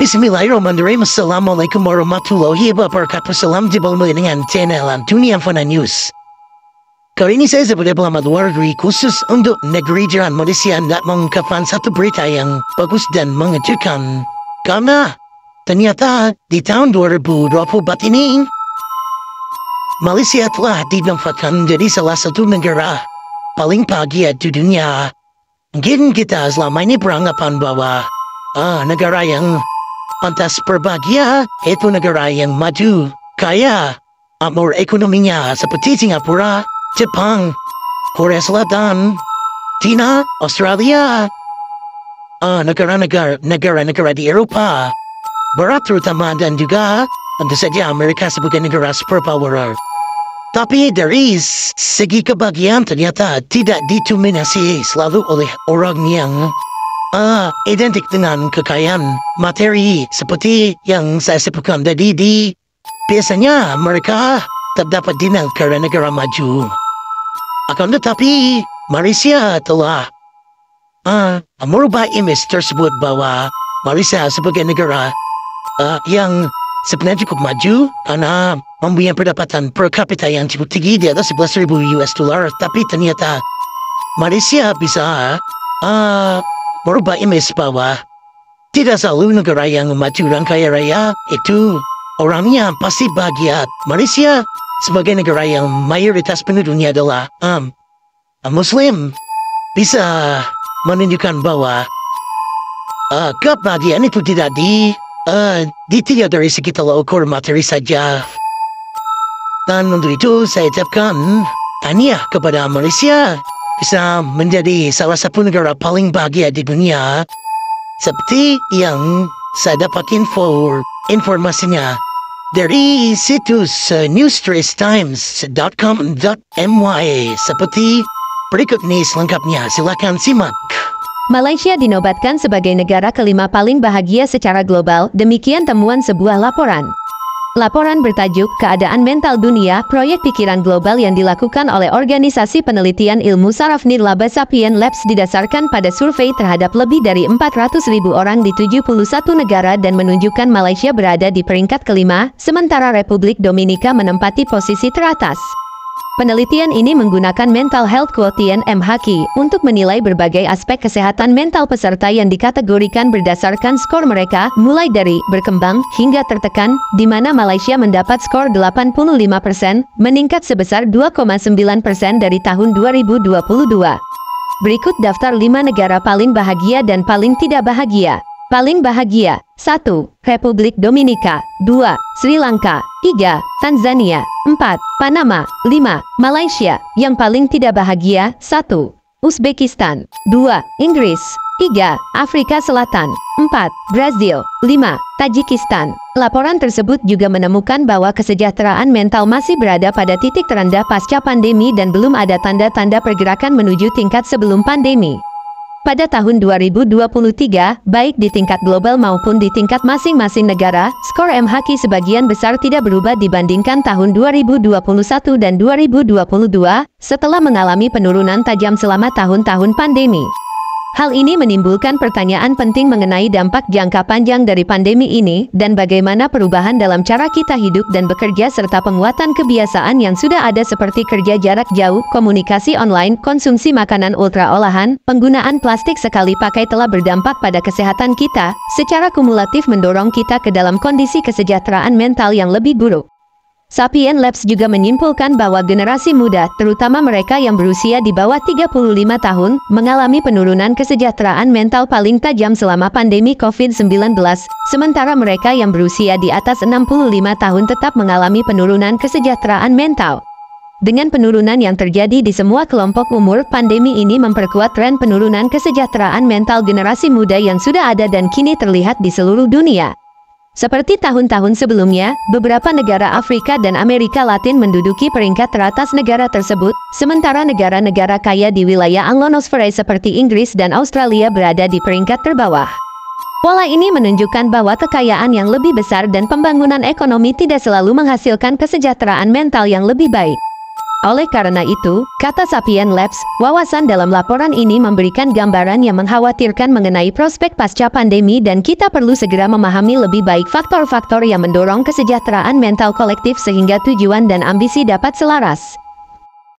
Bismillahirrahmanirrahim. Assalamualaikum warahmatullahi wabarakatuh. Salam jebal dengan channel Dunia Fana News. Kali ini saya sebagai pelamat luar negeri khusus untuk negeri jiran Malaysia hendak mengungkapkan satu berita yang bagus dan mengejutkan. Karena ternyata di tahun 2024 ini Malaysia telah dinobatkan menjadi salah satu negara paling bahagia di dunia. Mungkin kita selama ini beranggapan bahwa negara yang pantas berbahagia itu negara yang maju, kaya, makmur ekonominya seperti Singapura, Jepang, Korea Selatan, China, Australia, negara-negara di Eropa Barat terutama, dan juga tentu saja Amerika sebagai negara superpower. Tapi dari segi kebahagiaan ternyata tidak didominasi selalu oleh orang yang identik dengan kekayaan materi seperti yang saya sebutkan tadi. Biasanya mereka terdapat di negara-negara maju. Akan tetapi Malaysia telah merubah image tersebut bahwa Malaysia sebagai negara yang sebenarnya cukup maju karena mempunyai pendapatan per kapita yang cukup tinggi di atas 11.000 US dollar. Tapi ternyata Malaysia bisa merubah image bahwa tidak selalu negara yang maju dan kaya raya itu orangnya pasti bahagia. Malaysia sebagai negara yang mayoritas penduduknya adalah Muslim bisa menunjukkan bahwa kebahagiaan itu tidak dilihat dari segi tolak ukur materi saja. Dan untuk itu saya ucapkan tahniah kepada Malaysia bisa menjadi salah satu negara paling bahagia di dunia. Seperti yang saya dapat informasinya dari situs newstrace-times.com.my seperti berikut ini selengkapnya. Silakan simak. Malaysia dinobatkan sebagai negara kelima paling bahagia secara global, demikian temuan sebuah laporan. Laporan bertajuk Keadaan Mental Dunia, Proyek Pikiran Global yang dilakukan oleh Organisasi Penelitian Ilmu Saraf Nirlaba Sapien Labs didasarkan pada survei terhadap lebih dari 400.000 orang di 71 negara dan menunjukkan Malaysia berada di peringkat kelima, sementara Republik Dominika menempati posisi teratas. Penelitian ini menggunakan Mental Health Quotient (MHQ) untuk menilai berbagai aspek kesehatan mental peserta yang dikategorikan berdasarkan skor mereka, mulai dari berkembang hingga tertekan, di mana Malaysia mendapat skor 85%, meningkat sebesar 2,9% dari tahun 2022. Berikut daftar 5 negara paling bahagia dan paling tidak bahagia. Paling bahagia: 1. Republik Dominika, 2. Sri Lanka, 3. Tanzania, 4. Panama, 5. Malaysia. Yang paling tidak bahagia: 1. Uzbekistan, 2. Inggris, 3. Afrika Selatan, 4. Brazil, 5. Tajikistan. Laporan tersebut juga menemukan bahwa kesejahteraan mental masih berada pada titik terendah pasca pandemi dan belum ada tanda-tanda pergerakan menuju tingkat sebelum pandemi. Pada tahun 2023, baik di tingkat global maupun di tingkat masing-masing negara, skor MHQ sebagian besar tidak berubah dibandingkan tahun 2021 dan 2022, setelah mengalami penurunan tajam selama tahun-tahun pandemi. Hal ini menimbulkan pertanyaan penting mengenai dampak jangka panjang dari pandemi ini, dan bagaimana perubahan dalam cara kita hidup dan bekerja serta penguatan kebiasaan yang sudah ada seperti kerja jarak jauh, komunikasi online, konsumsi makanan ultra olahan, penggunaan plastik sekali pakai telah berdampak pada kesehatan kita, secara kumulatif mendorong kita ke dalam kondisi kesejahteraan mental yang lebih buruk. Sapien Labs juga menyimpulkan bahwa generasi muda, terutama mereka yang berusia di bawah 35 tahun, mengalami penurunan kesejahteraan mental paling tajam selama pandemi COVID-19, sementara mereka yang berusia di atas 65 tahun tetap mengalami penurunan kesejahteraan mental. Dengan penurunan yang terjadi di semua kelompok umur, pandemi ini memperkuat tren penurunan kesejahteraan mental generasi muda yang sudah ada dan kini terlihat di seluruh dunia. Seperti tahun-tahun sebelumnya, beberapa negara Afrika dan Amerika Latin menduduki peringkat teratas negara tersebut, sementara negara-negara kaya di wilayah Anglonosfera seperti Inggris dan Australia berada di peringkat terbawah. Pola ini menunjukkan bahwa kekayaan yang lebih besar dan pembangunan ekonomi tidak selalu menghasilkan kesejahteraan mental yang lebih baik. Oleh karena itu, kata Sapien Labs, wawasan dalam laporan ini memberikan gambaran yang mengkhawatirkan mengenai prospek pasca pandemi dan kita perlu segera memahami lebih baik faktor-faktor yang mendorong kesejahteraan mental kolektif sehingga tujuan dan ambisi dapat selaras.